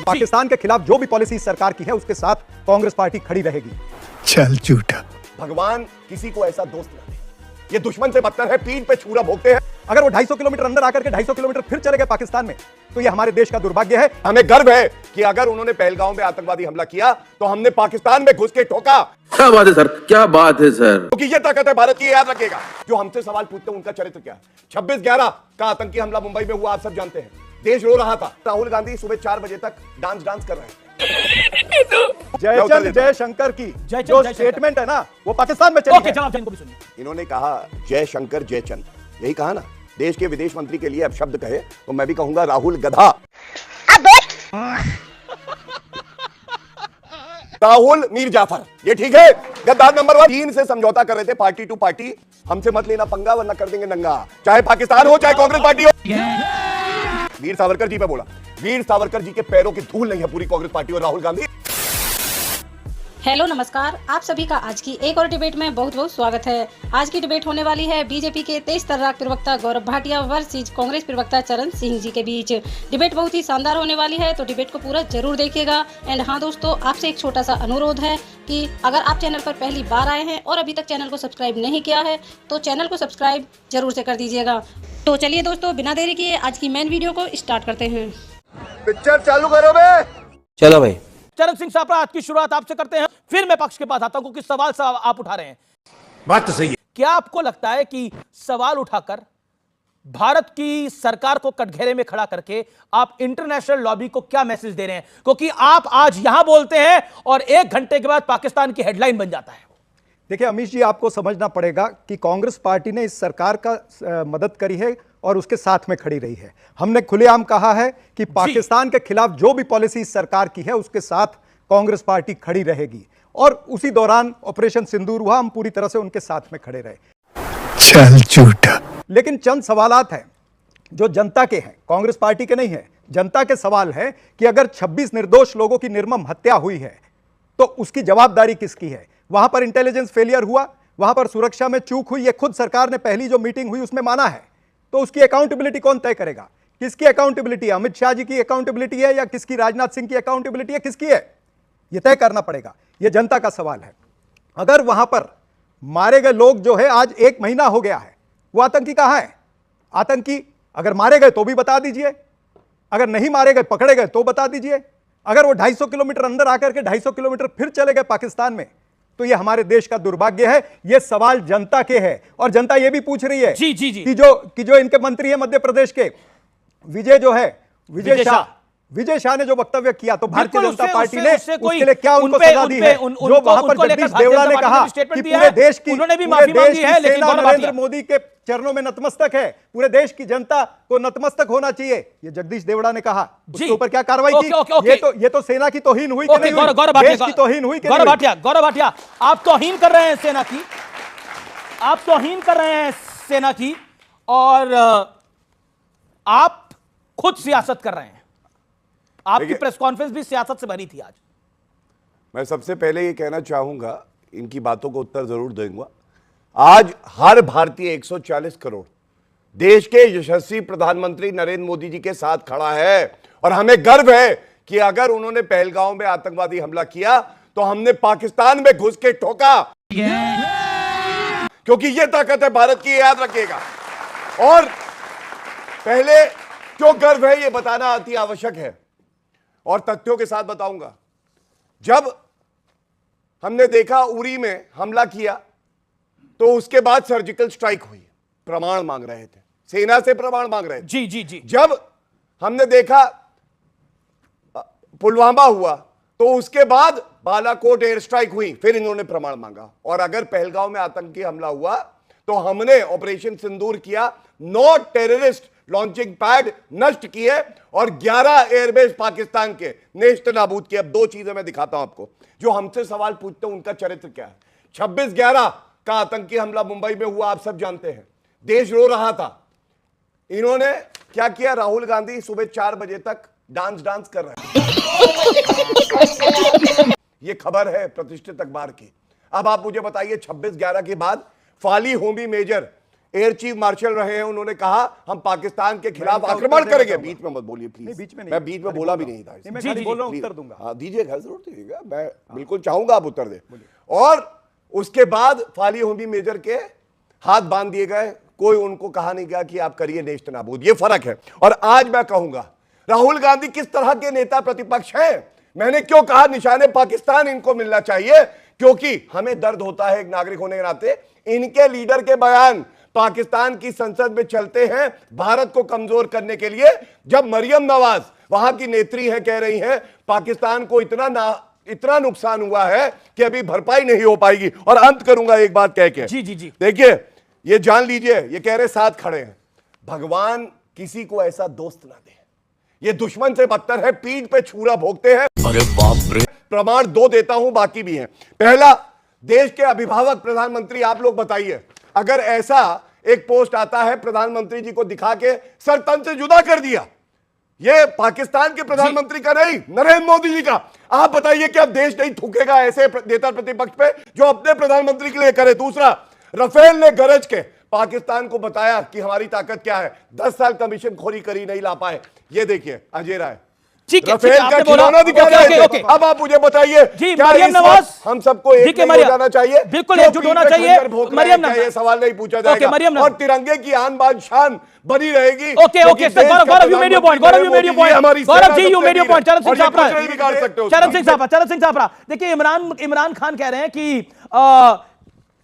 पाकिस्तान के खिलाफ जो भी पॉलिसी सरकार की है उसके साथ कांग्रेस पार्टी खड़ी रहेगी। चल झूठा। भगवान किसी को ऐसा दोस्त ना दे। ये दुश्मन से बदतर है, पीठ पे छुरा भोगते हैं। अगर वो 250 किलोमीटर अंदर आकर के 250 किलोमीटर फिर चले गए पाकिस्तान में, तो ये हमारे देश का दुर्भाग्य है। हमें गर्व है कि अगर उन्होंने पहलगांव में आतंकवादी हमला किया तो हमने पाकिस्तान में घुस के ठोका। क्या बात है सर, क्या बात है सर। क्योंकि ये ताकत है भारत की, याद रखिएगा। जो हमसे सवाल पूछते हैं उनका चरित्र क्या है। 26/11 का आतंकी हमला मुंबई में हुआ, आप सब जानते हैं। देश रो रहा था। राहुल गांधी सुबह 4 बजे तक डांस कर रहे हैं। जयचंद जयशंकर की जो स्टेटमेंट है ना, वो पाकिस्तान में चली है। इन्होंने कहा जय शंकर जयचंद, यही कहा ना। देश के विदेश मंत्री के लिए अब शब्द कहे तो मैं भी कहूंगा राहुल गधा। राहुल मीर जाफर, ये ठीक है। गद्दार नंबर 1। चीन से समझौता कर रहे थे पार्टी टू पार्टी। हमसे मत लेना पंगा वरना कर देंगे नंगा, चाहे पाकिस्तान हो चाहे कांग्रेस पार्टी हो। वीर सावरकर जी पे बोला। वीर सावरकर जी के पैरों की धूल नहीं है पूरी कांग्रेस पार्टी और राहुल गांधी। हेलो नमस्कार, आप सभी का आज की एक और डिबेट में बहुत बहुत स्वागत है। आज की डिबेट होने वाली है बीजेपी के तेज तर्राक प्रवक्ता गौरव भाटिया वर्सेस कांग्रेस प्रवक्ता चरण सिंह जी के बीच। डिबेट बहुत ही शानदार होने वाली है, तो डिबेट को पूरा जरूर देखिएगा। एंड हाँ दोस्तों, आपसे एक छोटा सा अनुरोध है कि अगर आप चैनल पर पहली बार आए हैं और अभी तक चैनल को सब्सक्राइब नहीं किया है तो चैनल को सब्सक्राइब जरूर से कर दीजिएगा। तो चलिए दोस्तों, बिना देरी किए आज की मेन वीडियो को स्टार्ट करते हैं। पिक्चर चालू करो बे। चलो भाई। चरण सिंह साहब, आज की शुरुआत आपसे करते हैं, फिर मैं पक्ष के पास आता हूं कि सवाल आप उठा रहे हैं। बात तो सही है। क्या आपको लगता है कि सवाल उठाकर भारत की सरकार को कटघरे में खड़ा करके आप इंटरनेशनल लॉबी को क्या मैसेज दे रहे हैं? क्योंकि आप आज यहां बोलते हैं और 1 घंटे के बाद पाकिस्तान की हेडलाइन बन जाता है। देखिए अमीश जी, आपको समझना पड़ेगा कि कांग्रेस पार्टी ने इस सरकार का मदद करी है और उसके साथ में खड़ी रही है। हमने खुलेआम कहा है कि पाकिस्तान के खिलाफ जो भी पॉलिसी इस सरकार की है उसके साथ कांग्रेस पार्टी खड़ी रहेगी, और उसी दौरान ऑपरेशन सिंदूर हुआ, हम पूरी तरह से उनके साथ में खड़े रहे। चल झूठा। लेकिन चंद सवालात हैं जो जनता के हैं, कांग्रेस पार्टी के नहीं है। जनता के सवाल है कि अगर 26 निर्दोष लोगों की निर्मम हत्या हुई है तो उसकी जवाबदारी किसकी है? वहां पर इंटेलिजेंस फेलियर हुआ, वहां पर सुरक्षा में चूक हुई, ये खुद सरकार ने पहली जो मीटिंग हुई उसमें माना है। तो उसकी अकाउंटेबिलिटी कौन तय करेगा? किसकी अकाउंटेबिलिटी? अमित शाह जी की अकाउंटेबिलिटी है या किसकी? राजनाथ सिंह की अकाउंटेबिलिटी है, किसकी है? यह तय करना पड़ेगा। यह जनता का सवाल है। अगर वहां पर मारे गए लोग जो है, आज 1 महीना हो गया है, वो आतंकी कहां है? आतंकी अगर मारे गए तो भी बता दीजिए, अगर नहीं मारे गए पकड़े गए तो बता दीजिए। अगर वो 250 किलोमीटर अंदर आकर के 250 किलोमीटर फिर चले गए पाकिस्तान में, तो यह हमारे देश का दुर्भाग्य है। यह सवाल जनता के है और जनता यह भी पूछ रही है जी कि जो इनके मंत्री है मध्य प्रदेश के विजय शाह ने जो वक्तव्य किया, तो भारतीय जनता पार्टी ने उसके लिए क्या उनको सजा दी है? जो वहां पर जगदीश देवड़ा ने कहा कि पूरे देश की नरेंद्र मोदी के चरणों में नतमस्तक है, पूरे देश की जनता को नतमस्तक होना चाहिए, ये जगदीश देवड़ा ने कहा। उसके ऊपर क्या कार्रवाई की? ये तो सेना की तौहीन हुई कि नहीं हुई? देश की तौहीन हुई कि नहीं? गौरव भाटिया, आप तौहीन कर रहे हैं सेना की, आप तौहीन कर रहे हैं सेना की, और आप खुद सियासत कर रहे हैं। आपकी प्रेस कॉन्फ्रेंस भी सियासत से भरी थी आज। मैं सबसे पहले ये कहना चाहूंगा, इनकी बातों को उत्तर जरूर दूंगा। आज हर भारतीय 140 करोड़ देश के यशस्वी प्रधानमंत्री नरेंद्र मोदी जी के साथ खड़ा है, और हमें गर्व है कि अगर उन्होंने पहलगांव में आतंकवादी हमला किया तो हमने पाकिस्तान में घुस के ठोका। क्योंकि यह ताकत है भारत की, याद रखिएगा। और पहले जो गर्व है ये बताना अति आवश्यक है, और तथ्यों के साथ बताऊंगा। जब हमने देखा उरी में हमला किया तो उसके बाद सर्जिकल स्ट्राइक हुई, प्रमाण मांग रहे थे, सेना से प्रमाण मांग रहे थे। जी। जब हमने देखा पुलवामा हुआ तो उसके बाद बालाकोट एयर स्ट्राइक हुई, फिर इन्होंने प्रमाण मांगा। और अगर पहलगांव में आतंकी हमला हुआ तो हमने ऑपरेशन सिंदूर किया, 9 टेररिस्ट लॉन्चिंग पैड नष्ट किए और 11 एयरबेस पाकिस्तान के नेस्त नाबूद किए। अब 2 चीजें मैं दिखाता हूं आपको। जो हमसे सवाल पूछते हैं उनका चरित्र क्या है। 26/11 का आतंकी हमला मुंबई में हुआ, आप सब जानते हैं। देश रो रहा था। इन्होंने क्या किया? राहुल गांधी सुबह 4 बजे तक डांस कर रहे हैं। ये खबर है प्रतिष्ठित अखबार की। अब आप मुझे बताइए, 26/11 के बाद Fali Homi Major air chief marshal रहे हैं, उन्होंने कहा हम पाकिस्तान के खिलाफ इनका आक्रमण उत्तर देना करेंगे। चाहूंगा। बीच में मत बोलिए प्लीज। नहीं, बीच में नहीं। मैं बीच में खाली बोला बोल भी रहा नहीं था। नहीं, मैं जी, खाली जी, बोल रहा हूं, प्लीज। उत्तर दूंगा। हाँ दीजिएगा, जरूर दीजिएगा, मैं बिल्कुल चाहूंगा आप उत्तर दें। और उसके बाद फाली होमी मेजर के हाथ बांध दिए गए, कोई उनको कहा नहीं गया कि आप करिए नेस्त नाबूद। ये फर्क है। और आज मैं कहूंगा राहुल गांधी किस तरह के नेता प्रतिपक्ष हैं। मैंने क्यों कहा निशाने पाकिस्तान इनको मिलना चाहिए, क्योंकि हमें दर्द होता है एक नागरिक होने के नाते, इनके लीडर के बयान पाकिस्तान की संसद में चलते हैं भारत को कमजोर करने के लिए। जब मरियम नवाज वहां की नेत्री है, कह रही है पाकिस्तान को इतना नुकसान हुआ है कि अभी भरपाई नहीं हो पाएगी। और अंत करूंगा एक बात कह के, जी जी जी, देखिए ये जान लीजिए, ये कह रहे साथ खड़े हैं, भगवान किसी को ऐसा दोस्त ना दे, ये दुश्मन से बदतर है, पीठ पे छुरा भोगते हैं। अरे बाप रे। प्रमाण 2 देता हूं, बाकी भी हैं। पहला, देश के अभिभावक प्रधानमंत्री, आप लोग बताइए, अगर ऐसा एक पोस्ट आता है प्रधानमंत्री जी को दिखा के सर तन से जुदा कर दिया, ये पाकिस्तान के प्रधानमंत्री का नहीं, नरेंद्र मोदी जी का, आप बताइए कि अब देश नहीं थूकेगा ऐसे नेता प्रतिपक्ष पे जो अपने प्रधानमंत्री के लिए करे। दूसरा, राफेल ने गरज के पाकिस्तान को बताया कि हमारी ताकत क्या है, 10 साल कमीशन खोरी करी, नहीं ला पाए। ये देखिए अजय राय, ठीक है, राफेल का आपने बोला। खिलौना दिखा ओके, रहे ओके, थे। ओके। अब आप मुझे बताइए, जी, क्या मरियम इस नवाज, वक्त हम सबको एक ठीक है, नहीं हो जाना चाहिए? बिल्कुल क्यों एकजुट पीठ होना पे चाहिए। खंजर भोंक रहे हैं? मरियम क्या नवाज, ये सवाल नहीं पूछा ओके, जाएगा? मरियम और नवाज, तिरंगे की आन बान शान बनी रहेगी। Okay okay sir, Gaurav you made your point, Gaurav you made your point, Gaurav ji you made your point. Charan Singh Chapra, चरण सिंह छापरा, देखिए इमरान खान कह रहे हैं कि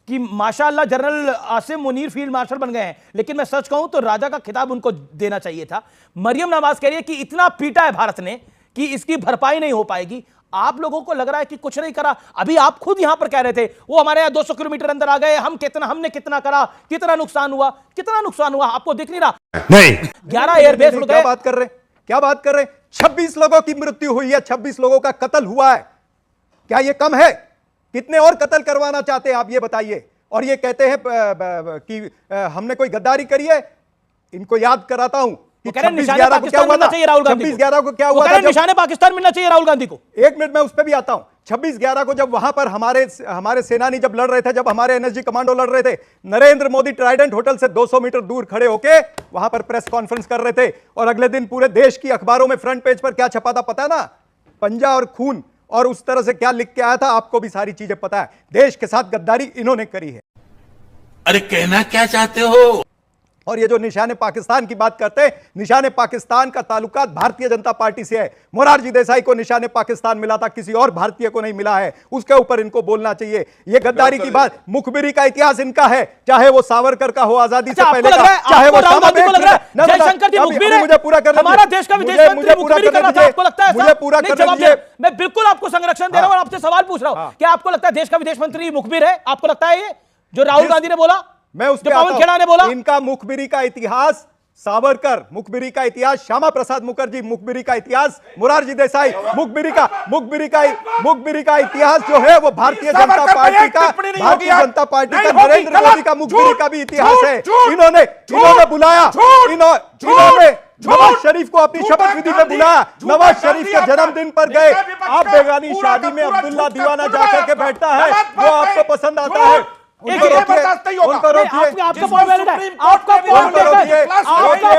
माशाअल्लाह general Asim Munir field marshal बन गए हैं, लेकिन मैं सच कहूं तो राजा का खिताब उनको देना चाहिए था। मरियम नवाज कह रही है कि इतना पीटा है भारत ने कि इसकी भरपाई नहीं हो पाएगी। आप लोगों को लग रहा है कि कुछ नहीं करा? अभी आप खुद यहां पर कह रहे थे वो हमारे यहां 200 किलोमीटर अंदर आ गए, हमने कितना करा, कितना नुकसान हुआ, आपको दिख नहीं रहा? नहीं। 11 एयरबेस उड़ क्या गए। बात कर रहे हैं? 26 लोगों की मृत्यु हुई है, 26 लोगों का कत्ल हुआ है। क्या ये कम है? कितने और कत्ल करवाना चाहते हैं आप, ये बताइए। और ये कहते हैं कि हमने कोई गद्दारी करी है। इनको याद कराता हूं कि 26/11 को क्या हुआ था। 26/11 को क्या हुआ था? निशाने पाकिस्तान मिलना चाहिए राहुल गांधी को। एक मिनट में उस पर भी आता हूं। 26/11 को जब वहां पर हमारे सेनानी जब लड़ रहे थे, जब हमारे एनएसजी कमांडो लड़ रहे थे, नरेंद्र मोदी ट्राइडेंट होटल से 200 मीटर दूर खड़े होके वहां पर प्रेस कॉन्फ्रेंस कर रहे थे। और अगले दिन पूरे देश की अखबारों में फ्रंट पेज पर क्या छपा था पता है ना? पंजा और खून। और उस तरह से क्या लिख के आया था आपको भी सारी चीजें पता है। देश के साथ गद्दारी इन्होंने करी है। अरे कहना क्या चाहते हो? और ये जो निशाने पाकिस्तान की बात करते हैं, निशाने पाकिस्तान का ताल्लुकात भारतीय जनता पार्टी से है। मोरारजी देसाई को निशाने पाकिस्तान मिला था, किसी और भारतीय को नहीं मिला है। उसके ऊपर इनको बोलना चाहिए। ये गद्दारी की बात, मुखबिरी का इतिहास इनका है, चाहे वो सावरकर का हो आजादी से पहले का, चाहे वो जयशंकर जी मुखबिर है। मुझे पूरा कर हमारा देश का विदेश मंत्री मुखबिरी कर रहा था, आपको लगता है? मुझे पूरा करने दीजिए। मैं बिल्कुल आपको संरक्षण दे रहा हूं और आपसे सवाल पूछ रहा हूं, क्या आपको लगता है देश का विदेश मंत्री मुखबिर है? आपको लगता है ये जो राहुल गांधी ने बोला, मैं उस पे पवन खेड़ा ने बोला? इनका मुखबिरी का इतिहास सावरकर, मुखबिरी का इतिहास श्यामा प्रसाद मुखर्जी, मुखबिरी का इतिहास मोरारजी देसाई, मुखबिरी का इतिहास जो है वो भारतीय जनता पार्टी का नरेंद्र मोदी का मुखबिरी का भी इतिहास है। इन्होंने बुलाया, इन्होंने नवाज शरीफ को अपनी शपथ विधि में बुलाया, नवाज शरीफ के जन्मदिन पर गए। आप बेगानी शादी में अब्दुल्ला दीवाना जाकर के बैठता है, वो आपको पसंद आता है। आपका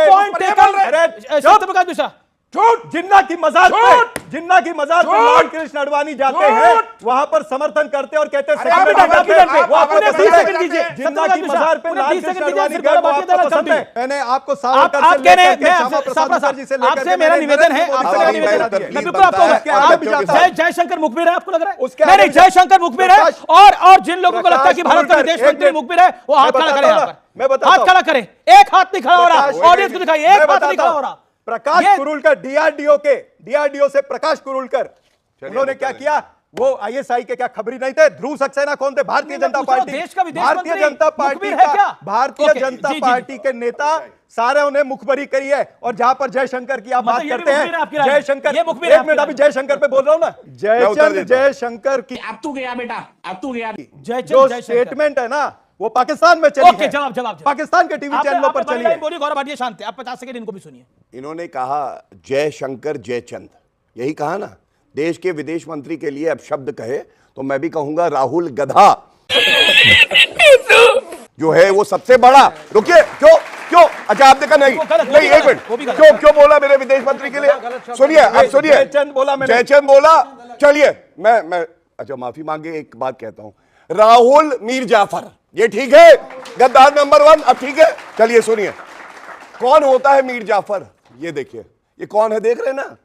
पॉइंट टेकन। जिन्ना की मजार पे लाल कृष्ण अडवाणी जाते हैं, वहां पर समर्थन करते और कहते हैं जिन्ना की मजार पे लाल कृष्ण अडवाणी गए, वो आपको पसंद है। मैंने आपको आपसे मेरा निवेदन है, मैं बिल्कुल आपको, जयशंकर मुखबिर है, आपको लग रहा है? नहीं, जयशंकर मुखबिर है। और जिन लोगों को लगता है कि भारत का विदेश मंत्री मुखबिर है, वो हाथ खड़ा करें यहाँ पर, हाथ खड़ा करें। एक हाथ नहीं खड़ा हो रहा, ऑडियंस को दिखाइए, एक हाथ नहीं खड़ा हो रहा। प्रकाश कुरुलकर, डीआरडीओ से प्रकाश कुरुलकर, उन्होंने क्या किया? वो आईएसआई के क्या खबरी नहीं थे? ध्रुव सक्सेना कौन थे? भारतीय जनता पार्टी, भारतीय जनता पार्टी के नेता सारे उन्हें मुखबरी करी है। और जहां पर जयशंकर की आप बात करते हैं, जयशंकर, एक मिनट, अभी जयशंकर पे बोल रहा हूं ना, जयशंकर की अब तू गया बेटा, अब तू गया। जो स्टेटमेंट है ना, वो पाकिस्तान में चली है। जवाब पाकिस्तान के टीवी चैनलों पर चली है। बोली गौरव भाटिया शांत है, आप 50 सेकंड इनको भी सुनिए। इन्होंने कहा जयशंकर जयचंद, यही कहा ना। देश के विदेश मंत्री के लिए अब शब्द कहे तो मैं भी कहूंगा राहुल गधा। जो है वो सबसे बड़ा। रुकिए, क्यों क्यों? अच्छा आपने कहा नहीं, नहीं, एक मिनट, क्यों क्यों बोला मेरे विदेश मंत्री के लिए? सुनिए, अब सुनिए, जयचंद बोला मैंने। जयचंद बोला। चलिए मैं अच्छा माफी मांगे, एक बात कहता हूं। राहुल मीर जाफर, ये ठीक है, गद्दार नंबर 1। अब ठीक है, चलिए सुनिए, कौन होता है मीर जाफर? ये देखिए, ये कौन है, देख रहे हैं ना?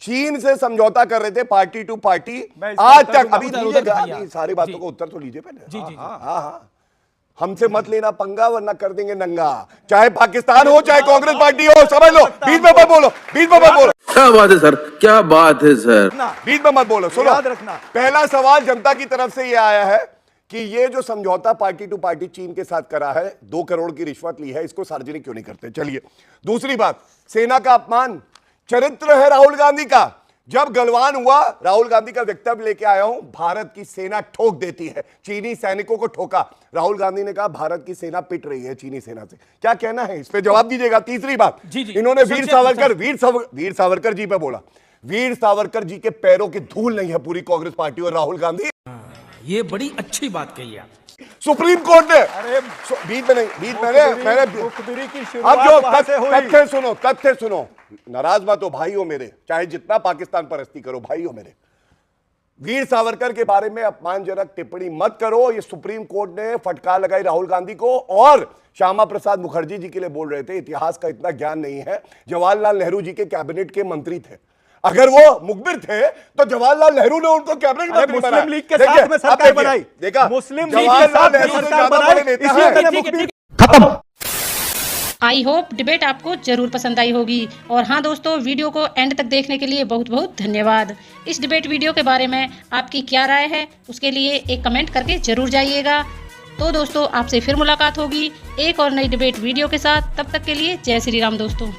चीन से समझौता कर रहे थे पार्टी टू पार्टी आज तक। अभी लीजिएगा, सारी बातों को उत्तर तो लीजिए पहले। जी जी जी। हाँ, हमसे मत लेना पंगा, वरना कर देंगे नंगा। चाहे पाकिस्तान हो, चाहे कांग्रेस पार्टी हो, समझ लो। बीच में मत बोलो, बीच में मत बोलो। क्या बात है सर, क्या बात है सर। बीच में मत बोलो, सुनो। याद रखना। पहला सवाल जनता की तरफ से ये आया है कि ये जो समझौता पार्टी टू पार्टी चीन के साथ करा है, 2 करोड़ की रिश्वत ली है, इसको सार्वजनिक क्यों नहीं करते? चलिए, दूसरी बात, सेना का अपमान। चरित्र है राहुल गांधी का। जब गलवान हुआ, राहुल गांधी का वक्तव्य लेके आया हूं, भारत की सेना ठोक देती है, चीनी सैनिकों को ठोका। राहुल गांधी ने कहा भारत की सेना पिट रही है चीनी सेना से। क्या कहना है इस पे, जवाब दीजिएगा। तीसरी बात, जी, जी। इन्होंने वीर सावरकर जी पे बोला। वीर सावरकर जी के पैरों की धूल नहीं है पूरी कांग्रेस पार्टी और राहुल गांधी। ये बड़ी अच्छी बात कही आप। सुप्रीम कोर्ट ने बीच में नहीं, बीच मैंने मुखबिरी की अब शुरुआत जो वहां से हुई। तथ्य सुनो, नाराज मत हो भाई हो मेरे, चाहे जितना पाकिस्तान परस्ती करो, भाई हो मेरे। वीर सावरकर के बारे में अपमानजनक टिप्पणी मत करो। ये सुप्रीम कोर्ट ने फटकार लगाई राहुल गांधी को। और श्यामा प्रसाद मुखर्जी जी के लिए बोल रहे थे, इतिहास का इतना ज्ञान नहीं है। जवाहरलाल नेहरू जी के कैबिनेट के मंत्री थे, अगर वो मुखबिर थे तो जवाहरलाल नेहरू ने उनको कैबिनेट मंत्री बनाया। मुस्लिम लीग के साथ में सरकार बनाई। देखा, मुस्लिम लीग के जवाहरलाल साथ में नेहरू से सरकार ज्यादा बनाई, बड़े नेता इसलिए हैं। मैंने मुखबिर आई होप डिबेट आपको जरूर पसंद आई होगी। और हाँ दोस्तों, वीडियो को एंड तक देखने के लिए बहुत बहुत धन्यवाद। इस डिबेट वीडियो के बारे में आपकी क्या राय है, उसके लिए एक कमेंट करके जरूर जाइएगा। तो दोस्तों, आपसे फिर मुलाकात होगी एक और नई डिबेट वीडियो के साथ। तब तक के लिए जय श्री राम दोस्तों।